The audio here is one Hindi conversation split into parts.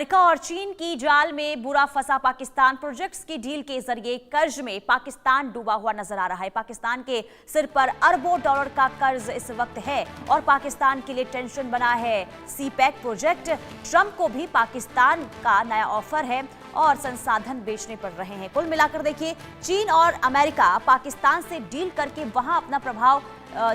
अमेरिका और चीन की जाल में बुरा फंसा पाकिस्तान। प्रोजेक्ट्स की डील के जरिए कर्ज में पाकिस्तान डूबा हुआ नजर आ रहा है। पाकिस्तान के सिर पर अरबों डॉलर का कर्ज इस वक्त है और पाकिस्तान के लिए टेंशन बना है सीपैक प्रोजेक्ट। ट्रंप को भी पाकिस्तान का नया ऑफर है और संसाधन बेचने पड़ रहे हैं। कुल मिलाकर देखिए, चीन और अमेरिका पाकिस्तान से डील करके वहां अपना प्रभाव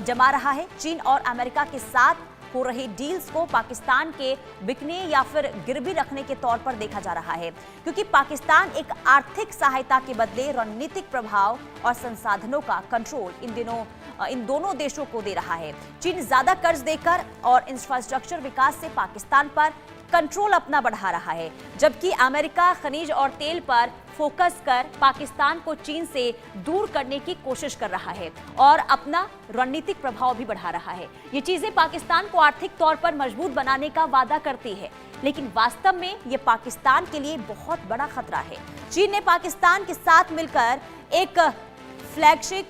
जमा रहा है। चीन और अमेरिका के साथ हो रही डील्स को पाकिस्तान के बिकने या फिर गिरवी रखने के तौर पर देखा जा रहा है, क्योंकि पाकिस्तान एक आर्थिक सहायता के बदले रणनीतिक प्रभाव और संसाधनों का कंट्रोल इन दोनों देशों को दे रहा है। चीन ज्यादा कर्ज देकर और इंफ्रास्ट्रक्चर विकास से पाकिस्तान पर कंट्रोल अपना बढ़ा रहा है, जबकि अमेरिका खनिज और तेल पर फोकस कर पाकिस्तान को चीन से दूर करने की कोशिश कर रहा है और अपना रणनीतिक प्रभाव भी बढ़ा रहा है। ये चीजें पाकिस्तान को आर्थिक तौर पर मजबूत बनाने का वादा करती है, लेकिन वास्तव में ये पाकिस्तान के लिए बहुत बड़ा खतरा है। चीन ने पाकिस्तान के साथ मिलकर एक फ्लैगशिप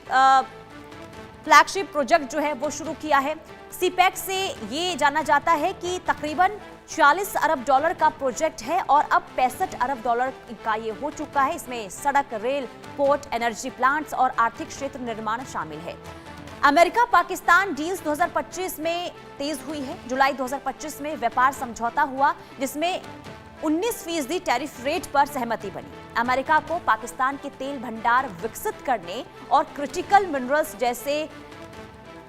प्रोजेक्ट जो है वो शुरू किया है। सीपैक से ये जाना जाता है कि तकरीबन 40 अरब डॉलर का प्रोजेक्ट है और अब 65 अरब डॉलर का ये हो चुका है। इसमें सड़क, रेल, पोर्ट, एनर्जी प्लांट्स और आर्थिक क्षेत्र निर्माण शामिल है। अमेरिका पाकिस्तान डील्स 2025 में तेज हुई है। जुलाई 2025 में व्यापार समझौता हुआ, जिसमें 19% टैरिफ रेट पर सहमति बनी। अमेरिका को पाकिस्तान के तेल भंडार विकसित करने और क्रिटिकल मिनरल्स जैसे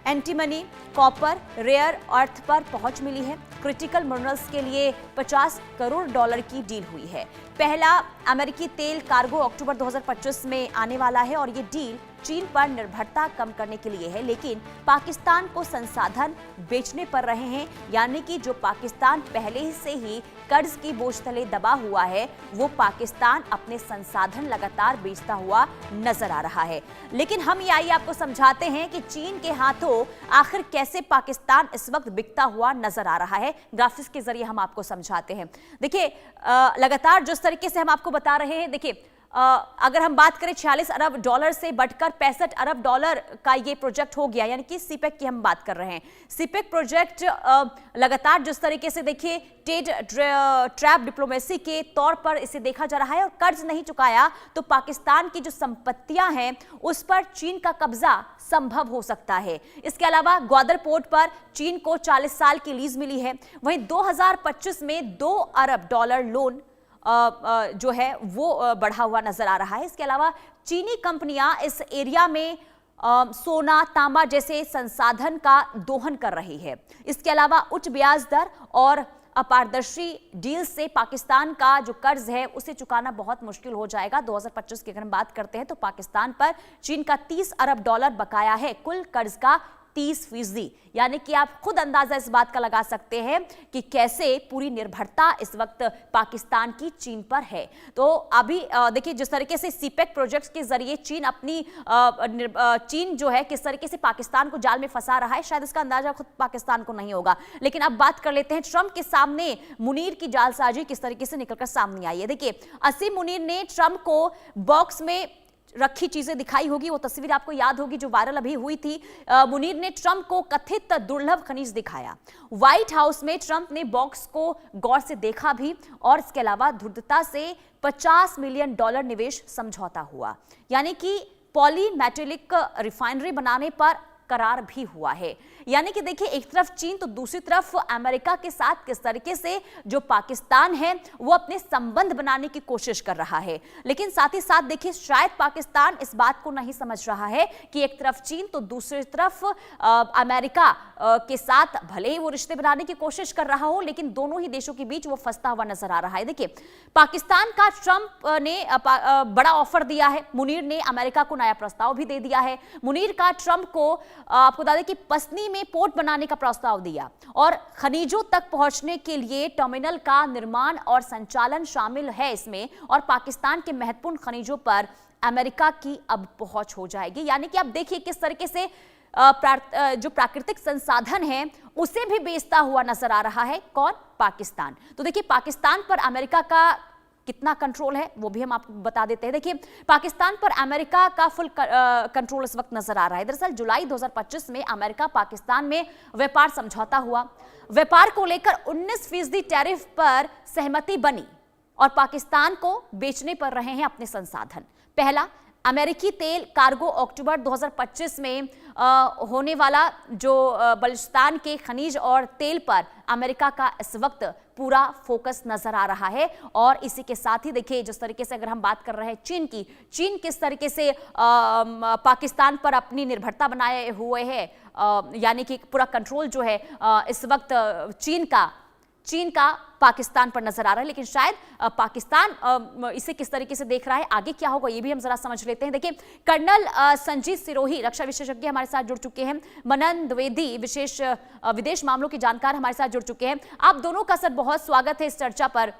एंटीमनी, कॉपर, रेयर अर्थ पर पहुंच मिली है। क्रिटिकल मिनरल्स के लिए 50 करोड़ डॉलर की डील हुई है। पहला अमेरिकी तेल कार्गो अक्टूबर 2025 में आने वाला है और ये डील चीन पर निर्भरता कम करने के लिए है, लेकिन पाकिस्तान को संसाधन बेचने पड़ रहे हैं। यानी कि जो पाकिस्तान पहले से ही कर्ज की बोझ तले दबा हुआ है, वो पाकिस्तान अपने संसाधन लगातार बेचता हुआ नजर आ रहा है। लेकिन हम ये आइए आपको समझाते हैं कि चीन के हाथों आखिर कैसे पाकिस्तान इस वक्त बिकता हुआ नजर आ रहा है। ग्राफिक्स के जरिए हम आपको समझाते हैं। देखिए, लगातार जिस तरीके से हम आपको बता रहे हैं, देखिए अगर हम बात करें 46 अरब डॉलर से बढ़कर 65 अरब डॉलर का ये प्रोजेक्ट हो गया, यानी कि सीपैक की हम बात कर रहे हैं। सीपैक प्रोजेक्ट लगातार जिस तरीके से देखिए ट्रैप डिप्लोमेसी के तौर पर इसे देखा जा रहा है और कर्ज नहीं चुकाया तो पाकिस्तान की जो संपत्तियां हैं उस पर चीन का कब्जा संभव हो सकता है। इसके अलावा ग्वादर पोर्ट पर चीन को 40 साल की लीज मिली है। वहीं 2025 में 2 अरब डॉलर लोन जो है वो बढ़ा हुआ नजर आ रहा है। इसके अलावा चीनी कंपनियां इस एरिया में सोना, तांबा जैसे संसाधन का दोहन कर रही है। इसके अलावा उच्च ब्याज दर और अपारदर्शी डील से पाकिस्तान का जो कर्ज है उसे चुकाना बहुत मुश्किल हो जाएगा। 2025 की अगर हम बात करते हैं तो पाकिस्तान पर चीन का 30 अरब डॉलर बकाया है, कुल कर्ज का 30%। यानी कि आप खुद अंदाजा इस बात का लगा सकते हैं कि कैसे पूरी निर्भरता इस वक्त पाकिस्तान की चीन पर है। तो अभी देखिए, जिस तरीके से सीपैक प्रोजेक्ट्स के जरिए चीन जो है किस तरीके से पाकिस्तान को जाल में फंसा रहा है, शायद इसका अंदाजा खुद पाकिस्तान को नहीं होगा। लेकिन अब बात कर लेते हैं ट्रंप के सामने मुनीर की जालसाजी किस तरीके से निकलकर सामने आई है। देखिए, असीम मुनीर ने ट्रंप को बॉक्स में रखी चीजें दिखाई होगी, वो तस्वीर आपको याद होगी जो वायरल अभी हुई थी। मुनीर ने ट्रंप को कथित दुर्लभ खनिज दिखाया। व्हाइट हाउस में ट्रंप ने बॉक्स को गौर से देखा भी और इसके अलावा धूर्तता से 50 मिलियन डॉलर निवेश समझौता हुआ, यानी कि पॉलीमेटेलिक रिफाइनरी बनाने पर करार भी हुआ है। यानी कि देखिए, एक तरफ चीन तो दूसरी तरफ अमेरिका के साथ किस तरीके से जो पाकिस्तान है वो अपने संबंध बनाने की कोशिश कर रहा है। लेकिन साथ ही साथ देखिए, शायद पाकिस्तान इस बात को नहीं समझ रहा है कि एक तरफ चीन तो दूसरी तरफ अमेरिका के साथ भले ही वो रिश्ते बनाने की कोशिश कर रहा हो, लेकिन दोनों ही देशों के बीच वो फंसता हुआ नजर आ रहा है। देखिए, पाकिस्तान का ट्रंप ने बड़ा ऑफर दिया है। मुनीर ने अमेरिका को नया प्रस्ताव भी दे दिया है। मुनीर का ट्रंप को आपको बता दें कि पसनी में पोर्ट बनाने का प्रस्ताव दिया और खनिजों तक पहुंचने के लिए टर्मिनल का निर्माण और संचालन शामिल है इसमें, और पाकिस्तान के महत्वपूर्ण खनिजों पर अमेरिका की अब पहुंच हो जाएगी। यानी कि आप देखिए किस तरीके से जो प्राकृतिक संसाधन है उसे भी बेचता हुआ नजर आ रहा है। कौन? पाकिस्तान। तो देखिए, पाकिस्तान पर अमेरिका का कितना कंट्रोल है वो भी हम आपको बता देते हैं। देखिए, पाकिस्तान पर अमेरिका का फुल कंट्रोल इस वक्त नजर आ रहा है। दरअसल जुलाई 2025 में अमेरिका पाकिस्तान में व्यापार समझौता हुआ। व्यापार को लेकर 19% टैरिफ पर सहमति बनी और पाकिस्तान को बेचने पर रहे हैं अपने संसाधन। पहला अमेरिकी तेल कार्गो अक्टूबर 2025 में होने वाला जो बलूचिस्तान के खनिज और तेल पर अमेरिका का इस वक्त पूरा फोकस नजर आ रहा है। और इसी के साथ ही देखिए, जिस तरीके से अगर हम बात कर रहे हैं चीन की, चीन किस तरीके से पाकिस्तान पर अपनी निर्भरता बनाए हुए है, यानी कि पूरा कंट्रोल जो है इस वक्त चीन का पाकिस्तान पर नजर आ रहा है। लेकिन शायद पाकिस्तान इसे किस तरीके से देख रहा है, आगे क्या होगा, ये भी हम जरा समझ लेते हैं। देखिए, कर्नल संजीत सिरोही रक्षा विशेषज्ञ हमारे साथ जुड़ चुके हैं, मनन द्विवेदी विदेश मामलों के जानकार हमारे साथ जुड़ चुके हैं। आप दोनों का सर बहुत स्वागत है इस चर्चा पर।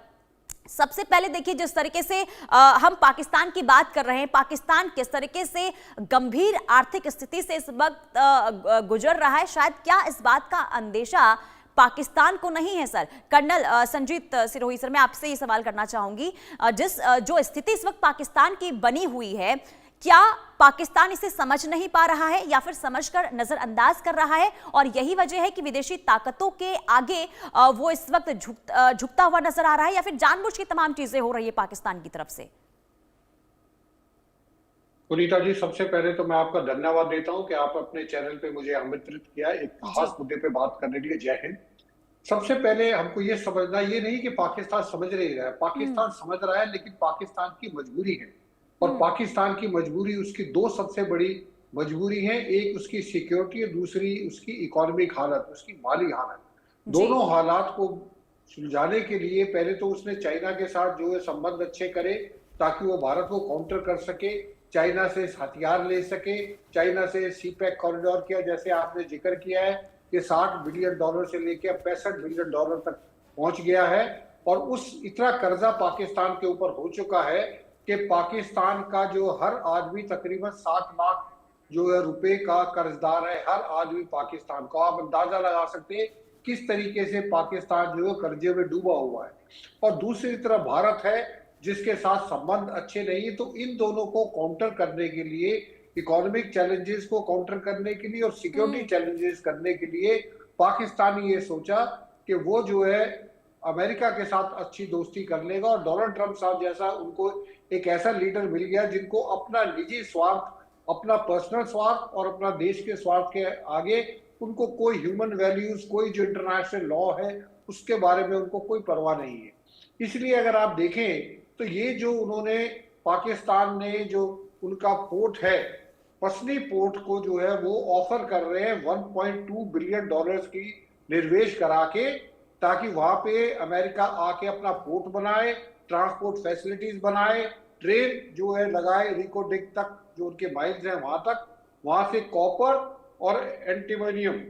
सबसे पहले देखिए, जिस तरीके से हम पाकिस्तान की बात कर रहे हैं, पाकिस्तान किस तरीके से गंभीर आर्थिक स्थिति से इस वक्त गुजर रहा है, शायद क्या इस बात का अंदेशा पाकिस्तान को नहीं है sir? Colonel Sanjeet Sirohi sir, मैं आपसे ये सवाल करना चाहूंगी, जो स्थिति इस वक्त पाकिस्तान की बनी हुई है, क्या पाकिस्तान इसे समझ नहीं पा रहा है या फिर समझकर नजरअंदाज कर रहा है और यही वजह है कि विदेशी ताकतों के आगे वो इस वक्त झुकता हुआ नजर आ रहा है, या फिर जानबूझ के तमाम चीजें हो रही है पाकिस्तान की तरफ से? पुनीता जी, सबसे पहले तो मैं आपका धन्यवाद देता हूं कि आप अपने चैनल पे मुझे आमंत्रित किया एक खास मुद्दे पे बात करने के लिए। जय हिंद। सबसे पहले हमको ये समझना, ये नहीं कि पाकिस्तान समझ नहीं रहा है, पाकिस्तान समझ रहा है, लेकिन पाकिस्तान की मजबूरी है। और पाकिस्तान की मजबूरी, उसकी दो सबसे बड़ी मजबूरी है, एक उसकी सिक्योरिटी है, दूसरी उसकी इकोनॉमिक हालत, उसकी माली हालत। दोनों हालात को सुलझाने के लिए पहले तो उसने चाइना के साथ जो है संबंध अच्छे करे ताकि वो भारत को काउंटर कर सके, चाइना से हथियार ले सके, चाइना से सीपैक कॉरिडोर किया, जैसे आपने जिक्र किया है कि $60 बिलियन से लेकर $65 बिलियन तक पहुंच गया है। और उस इतना कर्जा पाकिस्तान के ऊपर हो चुका है कि पाकिस्तान का जो हर आदमी तकरीबन 7 लाख जो है रुपए का कर्जदार है, हर आदमी पाकिस्तान को। आप अंदाजा लगा सकते हैं किस तरीके से पाकिस्तान जो है कर्जे में डूबा हुआ है। और दूसरी तरफ भारत है जिसके साथ संबंध अच्छे नहीं है। तो इन दोनों को काउंटर करने के लिए, इकोनॉमिक चैलेंजेस को काउंटर करने के लिए और सिक्योरिटी चैलेंजेस करने के लिए पाकिस्तान ने ये सोचा कि वो जो है अमेरिका के साथ अच्छी दोस्ती कर लेगा। और डोनाल्ड ट्रंप साहब जैसा उनको एक ऐसा लीडर मिल गया जिनको अपना निजी स्वार्थ, अपना पर्सनल स्वार्थ और अपना देश के स्वार्थ के आगे उनको कोई ह्यूमन वैल्यूज, कोई जो इंटरनेशनल लॉ है उसके बारे में उनको कोई परवाह नहीं है। इसलिए अगर आप देखें तो ये जो उन्होंने, पाकिस्तान ने जो उनका पोर्ट है, पसनी पोर्ट को जो है वो ऑफर कर रहे हैं $1.2 बिलियन की निर्वेश करा के, ताकि वहां पे अमेरिका आके अपना पोर्ट बनाए, ट्रांसपोर्ट फैसिलिटीज बनाए, ट्रेन जो है लगाए रिकोडिक तक, जो उनके माइल्स हैं वहां तक, वहां से कॉपर और एंटीमोनियम,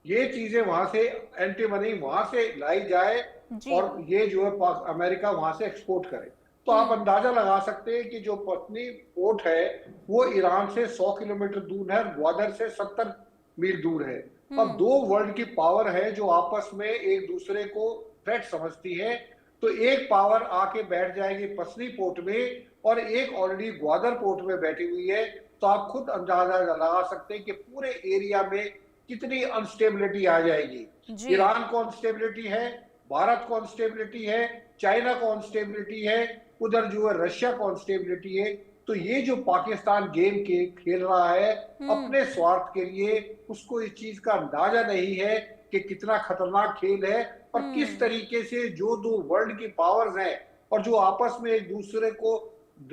ये चीजें वहां से, एंटीमनी वहां से लाई जाए और ये जो है अमेरिका वहां से एक्सपोर्ट करे। तो आप अंदाजा लगा सकते हैं कि जो पत्नी पोर्ट है वो ईरान से 100 किलोमीटर दूर है, ग्वादर से 70 मील दूर है। अब दो वर्ल्ड की पावर है जो आपस में एक दूसरे को थ्रेट समझती है। तो एक पावर आके बैठ जाएगी पसनी पोर्ट में और एक ऑलरेडी ग्वादर पोर्ट में बैठी हुई है। तो आप खुद अंदाजा लगा सकते हैं कि पूरे एरिया में कितनी अनस्टेबिलिटी आ जाएगी। ईरान को अनस्टेबिलिटी है, भारत को अनस्टेबिलिटी है, चाइना को अनस्टेबिलिटी है, उधर जो है रशिया को अनस्टेबिलिटी है। तो ये जो पाकिस्तान गेम के खेल रहा है अपने स्वार्थ के लिए, उसको इस चीज का अंदाजा नहीं है कि कितना खतरनाक खेल है और किस तरीके से जो दो वर्ल्ड की पावर्स हैं और जो आपस में एक दूसरे को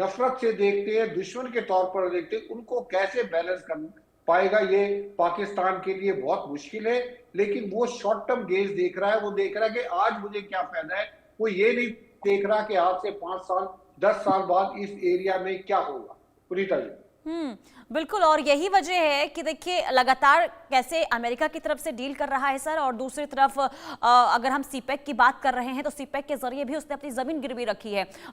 नफरत से देखते हैं, दुश्मन के तौर पर देखते हैं, उनको कैसे बैलेंस कर पाएगा, ये पाकिस्तान के लिए बहुत मुश्किल है। लेकिन वो शॉर्ट टर्म गेज देख रहा है, वो देख रहा है कि आज मुझे क्या फायदा है, वो ये नहीं देख रहा कि आज से 5 साल 10 साल बाद इस एरिया में क्या होगा। पुनीता जी, बिल्कुल, और यही वजह है कि देखिए लगातार कैसे अमेरिका की तरफ से डील कर रहा है सर, और दूसरी तरफ अगर हम सीपैक की बात कर रहे हैं तो सीपैक के जरिए भी उसने अपनी जमीन गिरवी रखी है।